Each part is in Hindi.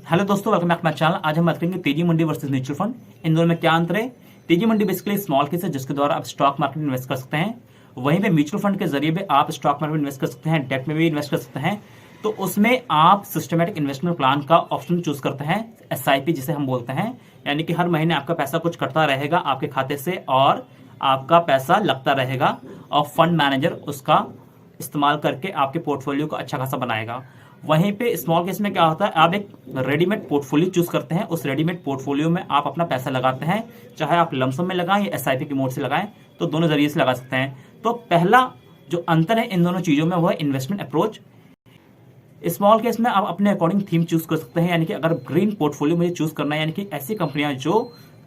हेलो दोस्तों, वेलकम बैक माय चैनल। आज हम बात करेंगे तेजी मंडी वर्सेस म्यूचुअल फंड। इन दोनों में क्या अंतर है। तेजी मंडी बेसिकली स्मॉल केस है जिसके द्वारा आप स्टॉक मार्केट में इन्वेस्ट कर सकते हैं। वहीं पे म्यूचुअल फंड के जरिए भी आप स्टॉक मार्केट में इन्वेस्ट कर सकते हैं, डेट में भी इन्वेस्ट कर सकते हैं। तो उसमें आप सिस्टमेटिक इन्वेस्टमेंट प्लान का ऑप्शन चूज करते हैं, SIP जिसे हम बोलते हैं। यानी कि हर महीने आपका पैसा कुछ कटता रहेगा आपके खाते से और आपका पैसा लगता रहेगा और फंड मैनेजर उसका इस्तेमाल करके आपके पोर्टफोलियो को अच्छा खासा बनाएगा। वहीं पे स्मॉल केस में क्या होता है, आप एक रेडीमेड पोर्टफोलियो चूज करते हैं। उस रेडीमेड पोर्टफोलियो में आप अपना पैसा लगाते हैं, चाहे आप लमसम में लगाएं या SIP की मोड से लगाएं, तो दोनों जरिए से लगा सकते हैं। तो पहला जो अंतर है इन दोनों चीजों में वह इन्वेस्टमेंट अप्रोच। स्मॉल केस में आप अपने अकॉर्डिंग थीम चूज कर सकते हैं। यानी कि अगर ग्रीन पोर्टफोलियो मुझे चूज करना है, यानी कि ऐसी कंपनियां जो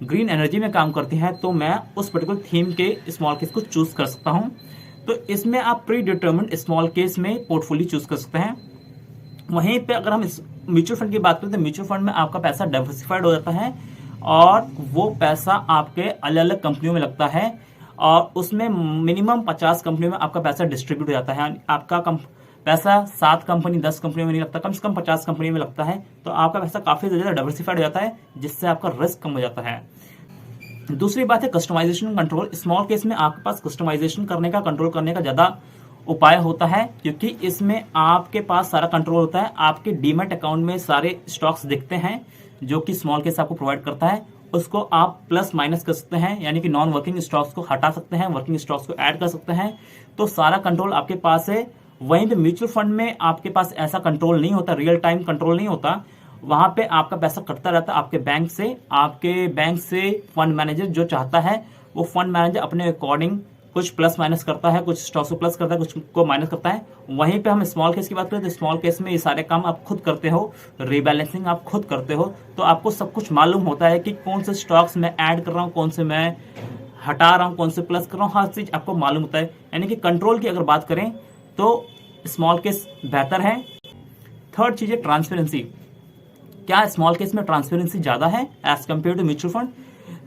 ग्रीन एनर्जी में काम करती हैं, तो मैं उस पर्टिकुलर थीम के स्मॉल केस को चूज कर सकता हूं। तो इसमें आप प्री डिटर्मिन्ड स्मॉल केस में पोर्टफोलियो चूज कर सकते हैं। वहीं पे अगर हम म्यूचुअल फंड की बात करें तो म्यूचुअल फंड में आपका पैसा डाइवर्सिफाइड हो जाता है और वो पैसा आपके अलग अलग कंपनियों में लगता है और उसमें मिनिमम 50 कंपनियों में आपका पैसा डिस्ट्रीब्यूट हो जाता है। आपका पैसा 7 कंपनी 10 कंपनियों में नहीं लगता, कम से कम 50 कंपनियों में लगता है। तो आपका पैसा काफी ज्यादा डाइवर्सिफाइड हो जाता है जिससे आपका रिस्क कम हो जाता है। दूसरी बात है कस्टमाइजेशन कंट्रोल। स्मॉल केस में आपके पास कस्टमाइजेशन करने का, कंट्रोल करने का ज्यादा उपाय होता है, क्योंकि इसमें आपके पास सारा कंट्रोल होता है। आपके डीमैट अकाउंट में सारे स्टॉक्स दिखते हैं जो कि स्मॉल केस आपको प्रोवाइड करता है। उसको आप प्लस माइनस कर सकते हैं, यानी कि नॉन वर्किंग स्टॉक्स को हटा सकते हैं, वर्किंग स्टॉक्स को ऐड कर सकते हैं। तो सारा कंट्रोल आपके पास है। वहीं पे म्यूचुअल फंड में आपके पास ऐसा कंट्रोल नहीं होता, रियल टाइम कंट्रोल नहीं होता। वहां पे आपका पैसा कटता रहता है आपके बैंक से फंड मैनेजर जो चाहता है वो फंड मैनेजर अपने अकॉर्डिंग कुछ प्लस माइनस करता है, कुछ स्टॉक्स को प्लस करता है, कुछ को माइनस करता है। वहीं पे हम स्मॉल केस की बात करें तो स्मॉल केस में ये सारे काम आप खुद करते हो, रीबैलेंसिंग आप खुद करते हो। तो आपको सब कुछ मालूम होता है कि कौन से स्टॉक्स मैं ऐड कर रहा हूँ, कौन से मैं हटा रहा हूँ, कौन से प्लस कर रहा हूँ, हर चीज आपको मालूम होता है। यानी कि कंट्रोल की अगर बात करें तो स्मॉल केस बेहतर है। थर्ड चीज है ट्रांसपेरेंसी। क्या स्मॉल केस में ट्रांसपेरेंसी ज्यादा है as compared to mutual fund?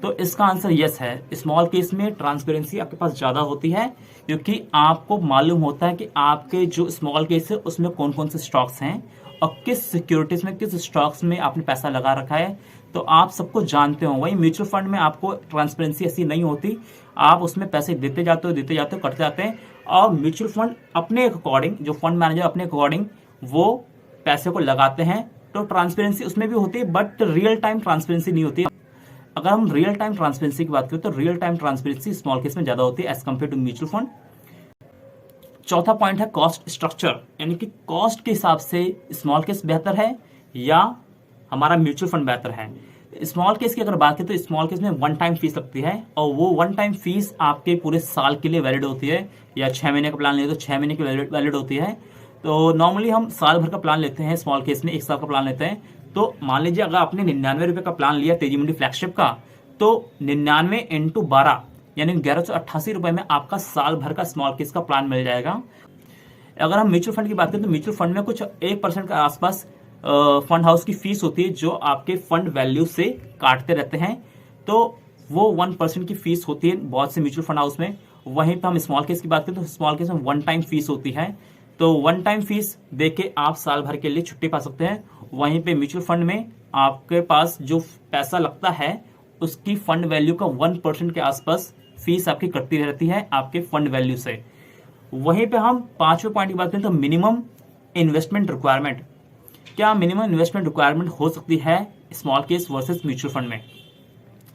तो इसका आंसर यस है। स्मॉल केस में ट्रांसपेरेंसी आपके पास ज्यादा होती है, क्योंकि आपको मालूम होता है कि आपके जो स्मॉल केस है उसमें कौन कौन से स्टॉक्स हैं और किस सिक्योरिटीज में, किस स्टॉक्स में आपने पैसा लगा रखा है। तो आप सबको जानते हो। वही म्यूचुअल फंड में आपको ट्रांसपेरेंसी ऐसी नहीं होती। आप उसमें पैसे देते जाते हो, कटते जाते हैं और म्यूचुअल फंड अपने अकॉर्डिंग, जो फंड मैनेजर अपने अकॉर्डिंग वो पैसे को लगाते हैं। तो ट्रांसपेरेंसी उसमें भी होती है, बट रियल टाइम ट्रांसपेरेंसी नहीं होती। अगर हम रियल टाइम ट्रांसपेरेंसी की बात करें तो real time transparency small case में ज्यादा होती है as compared to mutual fund. चौथा पॉइंट है कॉस्ट स्ट्रक्चर। यानी कि कॉस्ट के हिसाब से स्मॉल केस बेहतर है या हमारा म्यूचुअल फंड बेहतर है। स्मॉल केस की अगर बात करें तो स्मॉल केस में वन टाइम फीस लगती है और वो वन टाइम फीस आपके पूरे साल के लिए वैलिड होती है, या 6 महीने का प्लान ले तो 6 महीने की वैलिड होती है। तो नॉर्मली हम साल भर का प्लान लेते हैं, स्मॉल केस में 1 साल का प्लान लेते हैं। तो मान लीजिए अगर आपने 99 रुपए का प्लान लिया तेजी मंडी फ्लैगशिप का, तो 99 इंटू 12 यानी 1188 रुपए में आपका साल भर का स्मॉल केस का प्लान मिल जाएगा। अगर हम म्यूचुअल फंड की बात करें तो म्यूचुअल फंड में कुछ 1% के आसपास फंड हाउस की फीस होती है जो आपके फंड वैल्यू से काटते रहते हैं। तो वो 1% की फीस होती है बहुत से म्यूचुअल फंड हाउस में। वहीं पर हम स्मॉल केस की बात करें तो स्मॉल केस में वन टाइम फीस होती है। तो वन टाइम फीस देके आप साल भर के लिए छुट्टी पा सकते हैं। वहीं पे म्यूचुअल फंड में आपके पास जो पैसा लगता है उसकी फंड वैल्यू का 1% के आसपास फीस आपकी कटती रहती है आपके फंड वैल्यू से। वहीं पे हम 5वें पॉइंट की बात करें तो मिनिमम इन्वेस्टमेंट रिक्वायरमेंट। क्या मिनिमम इन्वेस्टमेंट रिक्वायरमेंट हो सकती है small case versus mutual fund में?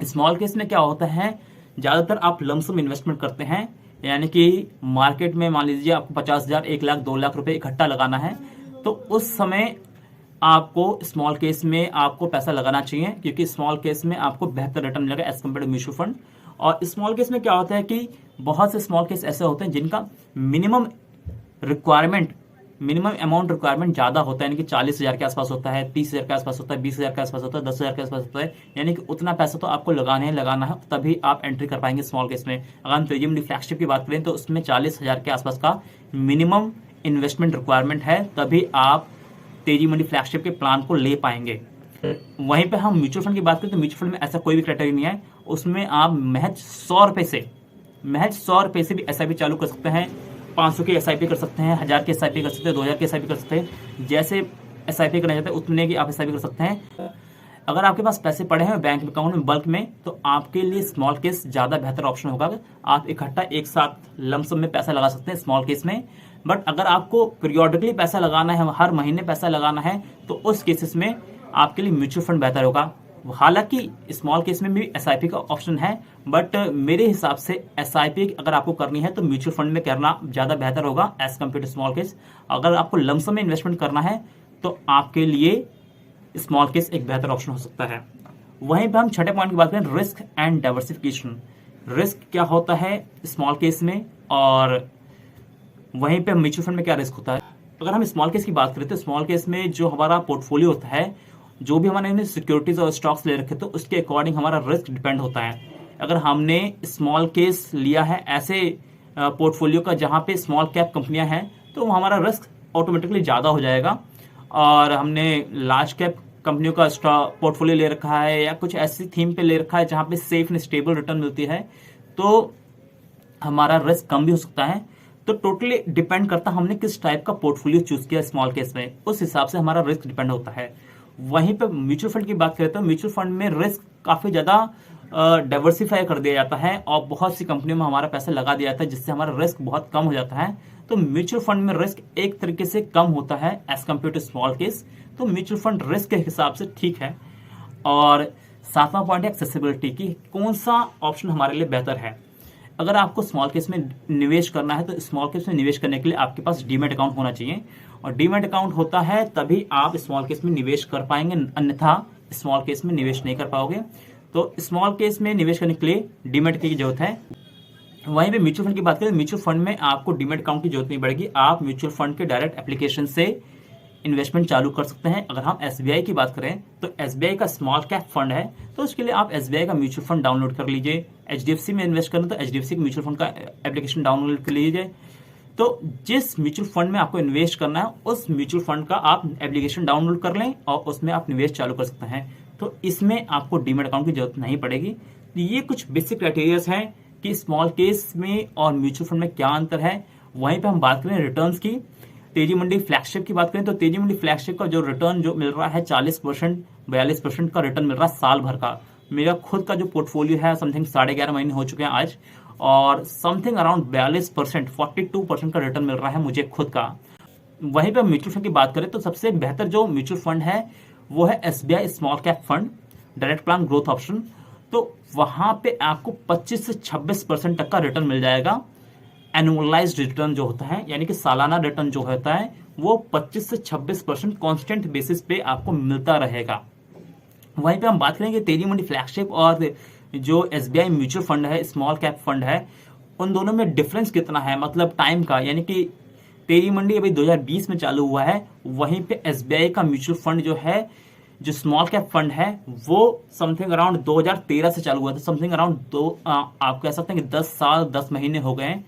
स्मॉल केस में क्या होता है, ज्यादातर आप लमसम इन्वेस्टमेंट करते हैं। यानी कि मार्केट में मान लीजिए आपको 50,000, 1 लाख, 2 लाख रुपए इकट्ठा लगाना है, तो उस समय आपको स्मॉल केस में आपको पैसा लगाना चाहिए, क्योंकि स्मॉल केस में आपको बेहतर रिटर्न मिलेगा as compared to mutual fund. और स्मॉल केस में क्या होता है कि बहुत से स्मॉल केस ऐसे होते हैं जिनका मिनिमम अमाउंट रिक्वायरमेंट ज्यादा होता है। यानी कि 40,000 के आसपास होता है, 30,000 के आसपास होता है, 20,000 के आसपास होता है, 10,000 के आसपास होता है। यानी कि उतना पैसा तो आपको लगाना है, तभी आप एंट्री कर पाएंगे स्मॉल केस में। अगर हम तेजी मंडी फ्लैगशिप की बात करें तो उसमें 40,000 के आसपास का मिनिमम इन्वेस्टमेंट रिक्वायरमेंट है, तभी आप तेजी मंडी फ्लैगशिप के प्लान को ले पाएंगे। वहीं पे हम म्यूचुअल फंड की बात करें तो म्यूचुअल फंड में ऐसा कोई भी क्राइटेरिया नहीं है। उसमें आप महज 100 रुपए से भी SIP चालू कर सकते हैं। 500 की SIP कर सकते हैं, 1000 की SIP कर सकते हैं, 2000 की SIP कर सकते हैं। जैसे SIP करना चाहते हैं उतने की आप SIP कर सकते हैं। अगर आपके पास पैसे पड़े हैं बैंक अकाउंट में बल्क में, तो आपके लिए स्मॉल केस ज़्यादा बेहतर ऑप्शन होगा। आप इकट्ठा एक साथ लमसम में पैसा लगा सकते हैं स्मॉल केस में। बट अगर आपको पीरियोडिकली पैसा लगाना है, हर महीने पैसा लगाना है, तो उस केसेस में आपके लिए म्यूचुअल फंड बेहतर होगा। हालांकि स्मॉल केस में भी SIP का ऑप्शन है, बट मेरे हिसाब से SIP अगर आपको करनी है तो म्यूचुअल फंड में करना ज़्यादा बेहतर होगा as compared to small case. अगर आपको लमसम में इन्वेस्टमेंट करना है तो आपके लिए स्मॉल केस एक बेहतर ऑप्शन हो सकता है। वहीं पे हम छठे पॉइंट की बात करें, रिस्क एंड डाइवर्सिफिकेशन। रिस्क क्या होता है स्मॉल केस में, और वहीं पे म्यूचुअल फंड में क्या रिस्क होता है। अगर हम स्मॉल केस की बात करें तो स्मॉल केस में जो हमारा पोर्टफोलियो होता है, जो भी हमारे सिक्योरिटीज और स्टॉक्स ले रखे, तो उसके अकॉर्डिंग हमारा रिस्क डिपेंड होता है। अगर हमने स्मॉल केस लिया है ऐसे पोर्टफोलियो का जहाँ पे स्मॉल कैप कंपनियां हैं, तो हमारा रिस्क ऑटोमेटिकली ज़्यादा हो जाएगा। और हमने लार्ज कैप कंपनियों का स्टॉक पोर्टफोलियो ले रखा है या कुछ ऐसी थीम पे ले रखा है जहाँ पे सेफ एंड स्टेबल रिटर्न मिलती है, तो हमारा रिस्क कम भी हो सकता है। तो टोटली डिपेंड करता है हमने किस टाइप का पोर्टफोलियो चूज किया स्मॉल केस में, उस हिसाब से हमारा रिस्क डिपेंड होता है। वहीं पे म्यूचुअल फंड की बात करें तो म्यूचुअल फंड में रिस्क काफी ज्यादा डाइवर्सिफाई कर दिया जाता है और बहुत सी कंपनियों में हमारा पैसा लगा दिया जाता है, जिससे हमारा रिस्क बहुत कम हो जाता है। तो म्यूचुअल फंड में रिस्क एक तरीके से कम होता है as compared to small case. तो म्यूचुअल फंड रिस्क के हिसाब से ठीक है। और सातवां पॉइंट है एक्सेसिबिलिटी की, कौन सा ऑप्शन हमारे लिए बेहतर है। अगर आपको स्मॉल केस में निवेश करना है तो स्मॉल केस में निवेश करने के लिए आपके पास डीमैट अकाउंट होना चाहिए, और डीमैट अकाउंट होता है तभी आप स्मॉल केस में निवेश कर पाएंगे, अन्यथा स्मॉल केस में निवेश नहीं कर पाओगे। तो स्मॉल केस में निवेश करने के लिए डीमैट की जरूरत है। वहीं पे म्यूचुअल फंड की बात करें, म्यूचुअल फंड में आपको डीमैट अकाउंट की जरूरत नहीं पड़ेगी, आप म्यूचुअल फंड के डायरेक्ट एप्लीकेशन से इन्वेस्टमेंट चालू कर सकते हैं। अगर हम SBI की बात करें तो SBI का स्मॉल कैप फंड है, तो उसके लिए आप SBI का म्यूचुअल फंड डाउनलोड कर लीजिए। HDFC में इन्वेस्ट करना तो HDFC के म्यूचुअल फंड का एप्लीकेशन डाउनलोड कर लीजिए। तो जिस म्यूचुअल फंड में आपको इन्वेस्ट करना है उस म्यूचुअल फंड का आप एप्लीकेशन डाउनलोड कर लें और उसमें आप निवेश चालू कर सकते हैं। तो इसमें आपको डीमैट अकाउंट की जरूरत नहीं पड़ेगी। ये कुछ बेसिक क्राइटेरियाज हैं कि स्मॉल केस में और म्यूचुअल फंड में क्या अंतर है। वहीं पे हम बात करें रिटर्न्स की, तेजी मंडी फ्लैगशिप की बात करें तो तेजी मंडी फ्लैगशिप का जो रिटर्न जो मिल रहा है 40% 42% का रिटर्न मिल रहा है साल भर का। मेरा खुद का जो पोर्टफोलियो है समथिंग 11.5 महीने हो चुके हैं आज, और समथिंग अराउंड 42% 42% का रिटर्न मिल रहा है मुझे खुद का। वहीं पर म्यूचुअल फंड की बात करें तो सबसे बेहतर जो म्यूचुअल फंड है वो है SBI small cap fund direct plan growth option. तो वहां पे आपको 25 से 26% तक का रिटर्न मिल जाएगा। एनुअलाइज्ड रिटर्न जो होता है, यानी कि सालाना रिटर्न जो होता है वो 25 से 26% कॉन्स्टेंट बेसिस पे आपको मिलता रहेगा। वहीं पे हम बात करेंगे तेजी मंडी फ्लैगशिप और जो SBI म्यूचुअल फंड है स्मॉल कैप फंड है, उन दोनों में डिफरेंस कितना है, मतलब टाइम का। यानी कि तेजी मंडी अभी 2020 में चालू हुआ है, वहीं पे SBI का म्यूचुअल फंड जो है, जो स्मॉल कैप फंड है, वो समथिंग अराउंड 2013 से चालू हुआ था। समथिंग अराउंड आप कह सकते हैं कि 10 साल 10 महीने हो गए हैं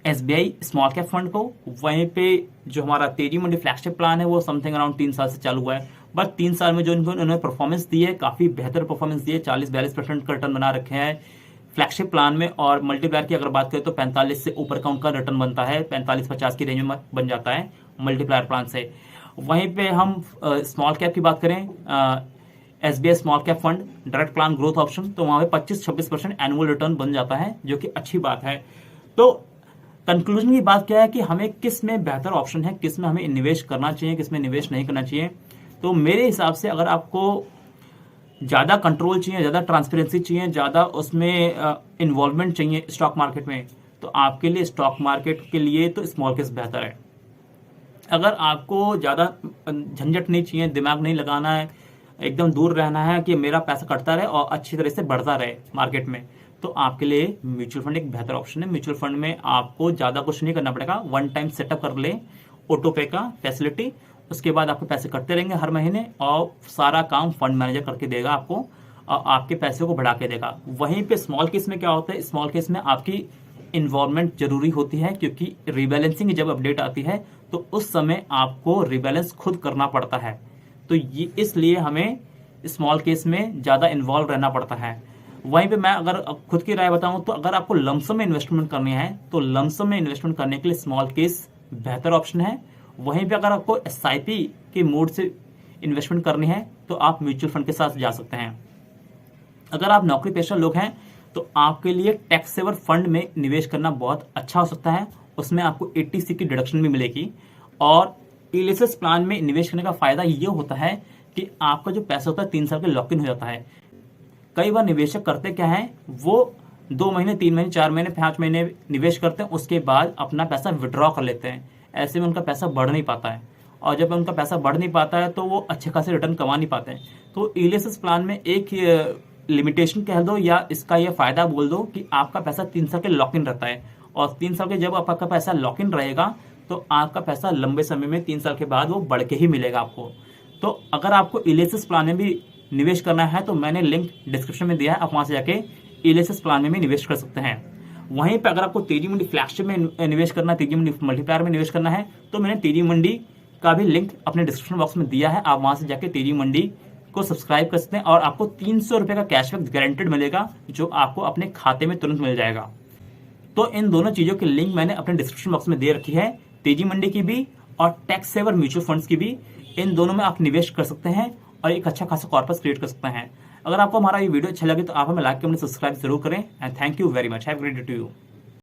SBI स्मॉल कैप फंड को। वहीं पे जो हमारा तेजी मंडी फ्लैगशिप प्लान है वो समथिंग अराउंड 3 साल से चालू हुआ है। बट 3 साल में जो उन्होंने परफॉर्मेंस दी है, काफी बेहतर परफॉर्मेंस दी है, 40-42% का रिटर्न बना रखे हैं फ्लैगशिप प्लान में। और मल्टीप्लायर की अगर बात करें तो 45 से ऊपर का उनका रिटर्न बनता है, 45-50 की रेंज में बन जाता है मल्टीप्लायर प्लान से। वहीं पे हम स्मॉल कैप की बात करें, SBI small cap fund direct plan growth option, तो वहां पे 25-26% एनुअल रिटर्न बन जाता है, जो कि अच्छी बात है। तो कंक्लूजन की बात क्या है कि हमें किस में बेहतर ऑप्शन है, किस में हमें निवेश करना चाहिए, किस में निवेश नहीं करना चाहिए। तो मेरे हिसाब से अगर आपको ज़्यादा कंट्रोल चाहिए, ज़्यादा ट्रांसपेरेंसी चाहिए, ज़्यादा उसमें इन्वॉल्वमेंट चाहिए स्टॉक मार्केट में, तो आपके लिए स्टॉक मार्केट के लिए तो स्मॉल केस बेहतर है। अगर आपको ज़्यादा झंझट नहीं चाहिए, दिमाग नहीं लगाना है, एकदम दूर रहना है कि मेरा पैसा कटता रहे और अच्छी तरह से बढ़ता रहे मार्केट में, तो आपके लिए म्यूचुअल फंड एक बेहतर ऑप्शन है। म्यूचुअल फंड में आपको ज़्यादा कुछ नहीं करना पड़ेगा, वन टाइम सेटअप कर ले ऑटो पे का फैसिलिटी, उसके बाद आपके पैसे कटते रहेंगे हर महीने और सारा काम फंड मैनेजर करके देगा आपको और आपके पैसे को बढ़ा के देगा। वहीं पे स्मॉल केस में क्या होता है, स्मॉल केस में आपकी इन्वॉल्वमेंट जरूरी होती है, क्योंकि रिबैलेंसिंग जब अपडेट आती है तो उस समय आपको रिबैलेंस खुद करना पड़ता है। तो ये इसलिए हमें स्मॉल केस में ज़्यादा इन्वॉल्व रहना पड़ता है। वहीं पे मैं अगर खुद की राय बताऊं तो अगर आपको लमसम में इन्वेस्टमेंट करनी है तो लमसम में इन्वेस्टमेंट करने के लिए स्मॉल केस बेहतर ऑप्शन है। वहीं पे अगर आपको SIP के मोड से इन्वेस्टमेंट करनी है तो आप म्यूचुअल फंड के साथ जा सकते हैं। अगर आप नौकरी पेशा लोग हैं तो आपके लिए टैक्स सेवर फंड में निवेश करना बहुत अच्छा हो सकता है। उसमें आपको 80C की डिडक्शन भी मिलेगी। और एलएसएस प्लान में निवेश करने का फायदा ये होता है कि आपका जो पैसा होता है 3 साल के लॉक इन हो जाता है। कई बार निवेशक करते क्या है, वो 2 महीने, 3 महीने, 4 महीने, 5 महीने निवेश करते हैं, उसके बाद अपना पैसा विड्रॉ कर लेते हैं। ऐसे में उनका पैसा बढ़ नहीं पाता है, और जब उनका पैसा बढ़ नहीं पाता है तो वो अच्छे खासे रिटर्न कमा नहीं पाते हैं। तो एलएसएस प्लान में एक लिमिटेशन कह दो या इसका ये फायदा बोल दो कि आपका पैसा 3 साल के लॉक इन रहता है, और 3 साल के जब आपका पैसा लॉक इन रहेगा तो आपका पैसा लंबे समय में 3 साल के बाद वो बढ़ के ही मिलेगा आपको। तो अगर आपको एलएसएस प्लान में भी निवेश करना है तो मैंने लिंक डिस्क्रिप्शन में दिया है, आप वहां से जाके एलएसएस प्लान में भी निवेश कर सकते हैं। वहीं पर अगर आपको तेजी मंडी फ्लैगशिप में निवेश करना है, तेजी मंडी मल्टीप्लायर में निवेश करना है, तो मैंने तेजी मंडी का भी लिंक अपने डिस्क्रिप्शन बॉक्स में दिया है। आप वहां से जाके तेजी मंडी को सब्सक्राइब कर सकते हैं और आपको 300 रुपए का कैशबैक गारंटेड मिलेगा, जो आपको अपने खाते में तुरंत मिल जाएगा। तो इन दोनों चीजों की लिंक मैंने अपने डिस्क्रिप्शन बॉक्स में दे रखी है, तेजी मंडी की भी और टैक्स सेवर म्यूचुअल फंड्स की भी। इन दोनों में आप निवेश कर सकते हैं और एक अच्छा खासा कॉर्पस क्रिएट कर सकते हैं। अगर आपको हमारा ये वीडियो अच्छा लगे तो आप हमें लाइक कमेंट सब्सक्राइब जरूर करें। And thank you very much. Have a great day to you.